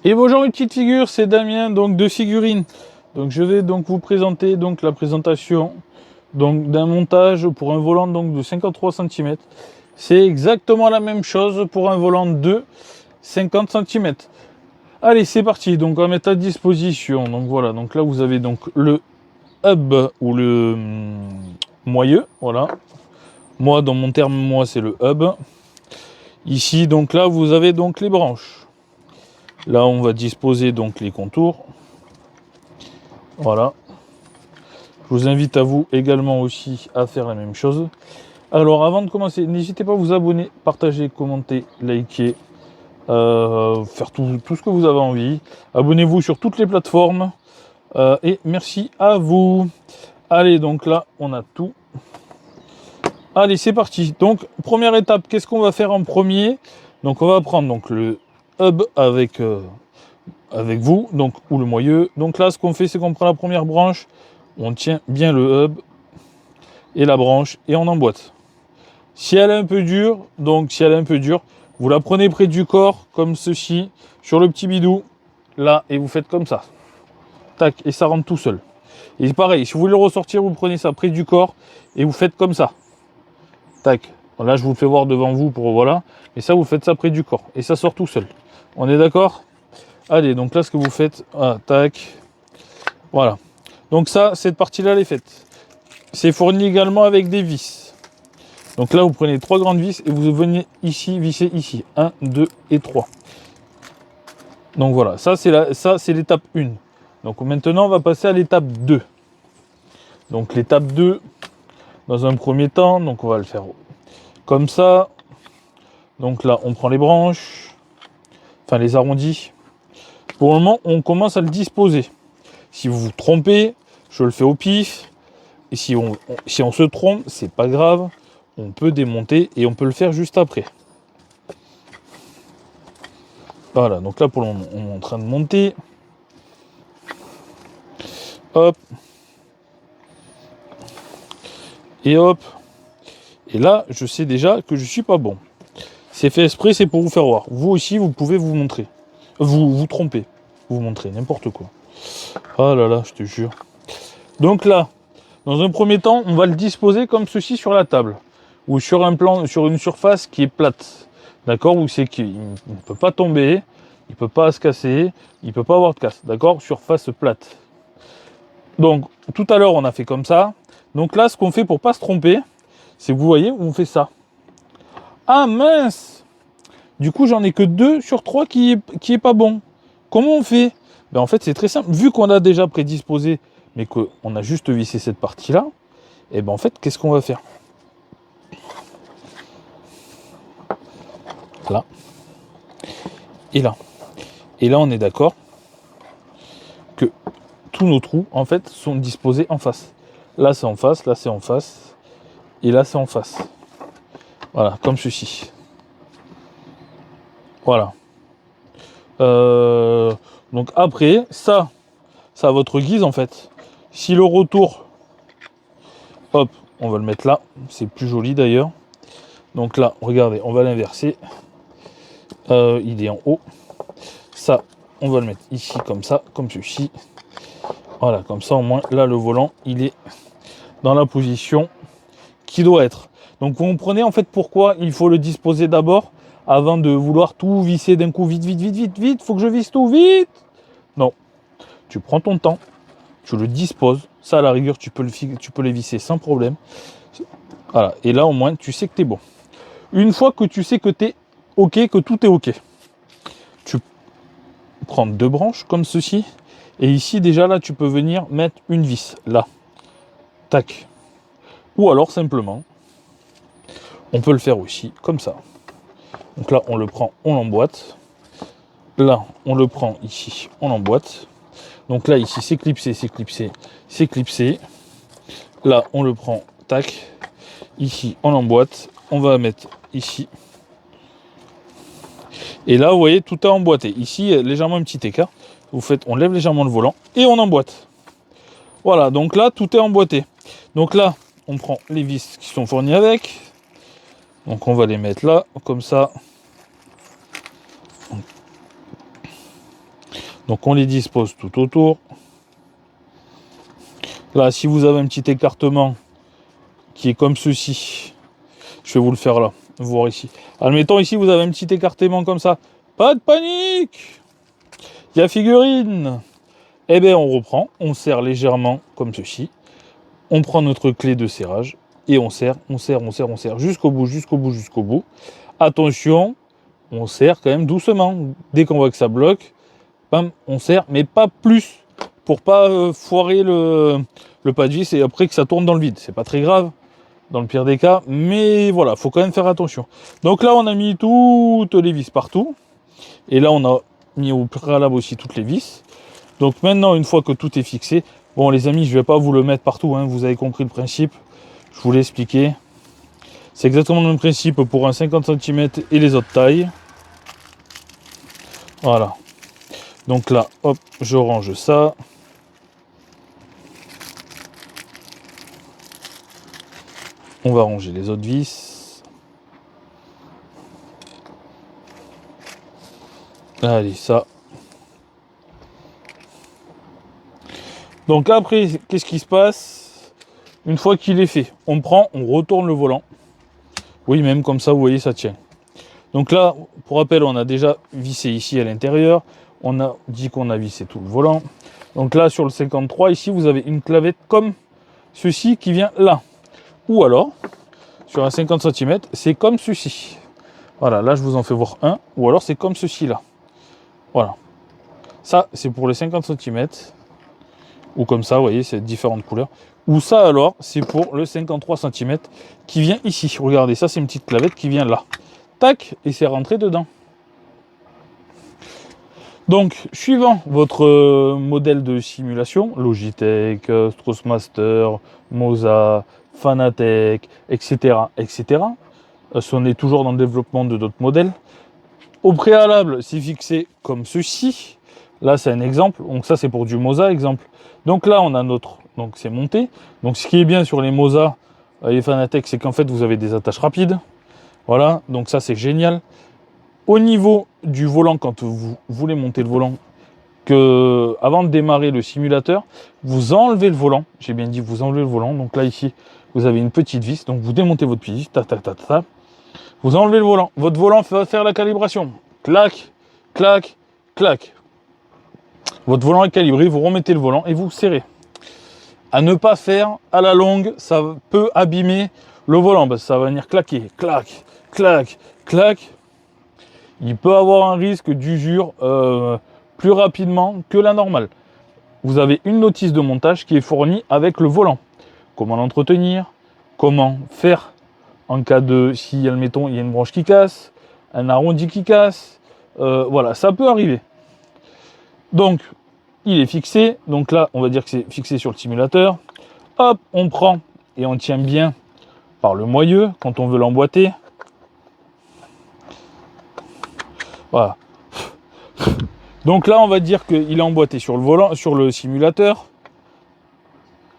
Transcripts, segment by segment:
Et bonjour mes petites figures, c'est Damien donc de Figurines. Donc je vais donc vous présenter donc la présentation donc d'un montage pour un volant donc de 53 cm. C'est exactement la même chose pour un volant de 50 cm. Allez, c'est parti. Donc on va mettre à disposition. Donc voilà, donc là vous avez donc le hub ou le moyeu, voilà. Moi dans mon terme moi c'est le hub. Ici donc là vous avez donc les branches. Là, on va disposer donc les contours. Voilà. Je vous invite à vous également aussi à faire la même chose. Alors, avant de commencer, n'hésitez pas à vous abonner, partager, commenter, liker, faire tout ce que vous avez envie. Abonnez-vous sur toutes les plateformes. Et merci à vous. Allez, donc là, on a tout. Allez, c'est parti. Donc, première étape, qu'est-ce qu'on va faire en premier? Donc, on va prendre donc, le hub avec vous, donc, ou le moyeu. Donc là, ce qu'on fait, c'est qu'on prend la première branche, on tient bien le hub et la branche et on emboîte. Si elle est un peu dure, vous la prenez près du corps, comme ceci, sur le petit bidou, là, et vous faites comme ça. Tac, et ça rentre tout seul. Et pareil, si vous voulez le ressortir, vous prenez ça près du corps et vous faites comme ça. Tac. Là, je vous le fais voir devant vous pour voilà. Et ça, vous faites ça près du corps. Et ça sort tout seul. On est d'accord? Allez, donc là, ce que vous faites, tac, voilà. Donc ça, cette partie-là, elle est faite. C'est fourni également avec des vis. Donc là, vous prenez 3 grandes vis et vous venez ici, visser ici. 1, 2 et 3. Donc voilà, ça c'est l'étape 1. Donc maintenant, on va passer à l'étape 2. Donc l'étape 2, dans un premier temps, donc on va le faire comme ça. Donc là, on prend les branches, enfin les arrondis. Pour le moment, on commence à le disposer. Si vous vous trompez, je le fais au pif. Et si on se trompe, c'est pas grave. On peut démonter et on peut le faire juste après. Voilà, donc là pour le moment, on est en train de monter. Hop. Et hop. Et là, je sais déjà que je suis pas bon. C'est fait exprès, c'est pour vous faire voir. Vous aussi, vous pouvez vous montrer. Vous tromper. Vous montrer n'importe quoi. Ah là là, je te jure. Donc là, dans un premier temps, on va le disposer comme ceci sur la table. Ou sur un plan, sur une surface qui est plate. D'accord? Où c'est qu'il ne peut pas tomber, il ne peut pas se casser, il ne peut pas avoir de casse. D'accord? Surface plate. Donc, tout à l'heure, on a fait comme ça. Donc là, ce qu'on fait pour pas se tromper, c'est que vous voyez, on fait ça. Ah mince! Du coup, j'en ai que 2 sur 3 qui est pas bon. Comment on fait? Ben, en fait, c'est très simple. Vu qu'on a déjà prédisposé, mais qu'on a juste vissé cette partie-là, et ben en fait, qu'est-ce qu'on va faire? Là. Et là. Et là, on est d'accord que tous nos trous, en fait, sont disposés en face. Là, c'est en face, là, c'est en face, et là, c'est en face. Voilà, comme ceci. Voilà. Donc après, ça à votre guise, en fait. Si le retour, hop, on va le mettre là. C'est plus joli, d'ailleurs. Donc là, regardez, on va l'inverser. Il est en haut. Ça, on va le mettre ici, comme ça, comme ceci. Voilà, comme ça, au moins, là, le volant, il est dans la position qui doit être. Donc, vous comprenez, en fait, pourquoi il faut le disposer d'abord, avant de vouloir tout visser d'un coup. Vite, vite, vite, vite, vite, faut que je visse tout, vite. Non, tu prends ton temps, tu le disposes. Ça, à la rigueur, tu peux les visser sans problème. Voilà, et là, au moins, tu sais que tu es bon. Une fois que tu sais que tu es OK, que tout est OK, tu prends 2 branches comme ceci. Et ici, déjà, là, tu peux venir mettre une vis. Là. Tac. Ou alors, simplement, on peut le faire aussi comme ça. Donc là, on le prend, on l'emboîte. Là, on le prend ici, on l'emboîte. Donc là, ici, c'est clipsé, c'est clipsé, c'est clipsé. Là, on le prend, tac. Ici, on l'emboîte. On va mettre ici. Et là, vous voyez, tout est emboîté. Ici, légèrement un petit écart. On lève légèrement le volant et on emboîte. Voilà, donc là, tout est emboîté. Donc là, on prend les vis qui sont fournies avec. Donc on va les mettre là, comme ça. Donc on les dispose tout autour. Là, si vous avez un petit écartement qui est comme ceci, je vais vous le faire là, voir ici. Admettons ici, vous avez un petit écartement comme ça. Pas de panique, il y a figurine. Eh bien, on reprend, on serre légèrement comme ceci. On prend notre clé de serrage et on serre jusqu'au bout, jusqu'au bout, jusqu'au bout. Attention, on serre quand même doucement. Dès qu'on voit que ça bloque, bam, on serre, mais pas plus pour pas foirer le pas de vis et après que ça tourne dans le vide. C'est pas très grave dans le pire des cas, mais voilà, faut quand même faire attention. Donc là, on a mis toutes les vis partout et là, on a mis au préalable aussi toutes les vis. Donc maintenant, une fois que tout est fixé, bon les amis, je vais pas vous le mettre partout, hein, vous avez compris le principe, je vous l'ai expliqué. C'est exactement le même principe pour un 50 cm et les autres tailles. Voilà. Donc là, hop, je range ça. On va ranger les autres vis. Allez, ça. Donc après, qu'est-ce qui se passe? Une fois qu'il est fait, on prend, on retourne le volant. Oui, même comme ça, vous voyez, ça tient. Donc là, pour rappel, on a déjà vissé ici à l'intérieur. On a dit qu'on a vissé tout le volant. Donc là, sur le 53, ici, vous avez une clavette comme ceci qui vient là. Ou alors, sur un 50 cm, c'est comme ceci. Voilà, là, je vous en fais voir un. Ou alors, c'est comme ceci là. Voilà. Ça, c'est pour les 50 cm. Ou comme ça, vous voyez, c'est différentes couleurs. Ou ça, alors, c'est pour le 53 cm qui vient ici. Regardez, ça, c'est une petite clavette qui vient là. Tac, et c'est rentré dedans. Donc, suivant votre modèle de simulation, Logitech, Straussmaster, Moza, Fanatec, etc., etc., on est toujours dans le développement de d'autres modèles. Au préalable, c'est fixé comme ceci. Là, c'est un exemple. Donc ça, c'est pour du Moza, exemple. Donc là, on a notre... Donc c'est monté. Donc ce qui est bien sur les Moza et les Fanatec, c'est qu'en fait, vous avez des attaches rapides. Voilà, donc ça, c'est génial. Au niveau du volant, quand vous voulez monter le volant, avant de démarrer le simulateur, vous enlevez le volant. J'ai bien dit, vous enlevez le volant. Donc là, ici, vous avez une petite vis. Donc vous démontez votre petite vis. Tac, tac, tac, tac. Vous enlevez le volant. Votre volant va faire la calibration. Clac, clac, clac. Votre volant est calibré. Vous remettez le volant et vous serrez. À ne pas faire à la longue, ça peut abîmer le volant. Parce que ça va venir claquer. Clac, clac, clac. Il peut avoir un risque d'usure plus rapidement que la normale. Vous avez une notice de montage qui est fournie avec le volant. Comment l'entretenir, comment faire en cas de, si admettons il y a une branche qui casse, un arrondi qui casse, voilà, ça peut arriver. Donc, il est fixé. Donc là, on va dire que c'est fixé sur le simulateur. Hop, on prend et on tient bien par le moyeu quand on veut l'emboîter. Voilà. Donc là, on va dire qu'il est emboîté sur le volant, sur le simulateur.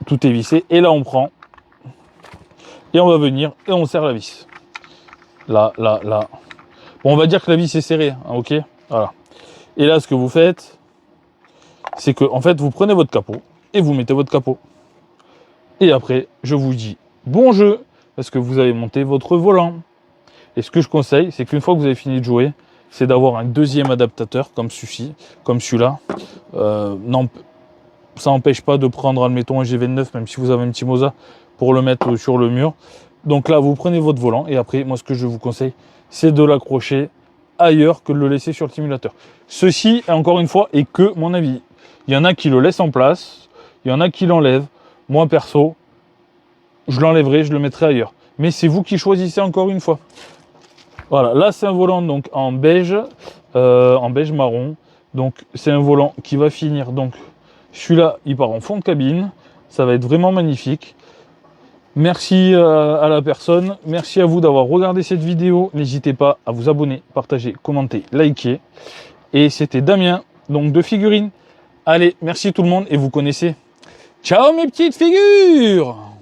Tout est vissé. Et là, on prend. Et on va venir et on serre la vis. Là, là, là. Bon, on va dire que la vis est serrée. Hein, ok. Voilà. Et là, ce que vous faites, c'est que, en fait, vous prenez votre capot et vous mettez votre capot. Et après, je vous dis bon jeu, parce que vous avez monté votre volant. Et ce que je conseille, c'est qu'une fois que vous avez fini de jouer, c'est d'avoir un deuxième adaptateur comme celui-là. Ça n'empêche pas de prendre, admettons, un G29, même si vous avez un petit Moza, pour le mettre sur le mur. Donc là, vous prenez votre volant et après, moi, ce que je vous conseille, c'est de l'accrocher ailleurs que de le laisser sur le simulateur. Ceci, encore une fois, est que mon avis. Il y en a qui le laissent en place, il y en a qui l'enlèvent. Moi, perso, je l'enlèverai, je le mettrai ailleurs. Mais c'est vous qui choisissez encore une fois. Voilà, là c'est un volant donc en beige marron. Donc c'est un volant qui va finir. Donc celui-là, il part en fond de cabine. Ça va être vraiment magnifique. Merci à la personne. Merci à vous d'avoir regardé cette vidéo. N'hésitez pas à vous abonner, partager, commenter, liker. Et c'était Damien, donc de Figurines. Allez, merci tout le monde et vous connaissez. Ciao mes petites figures!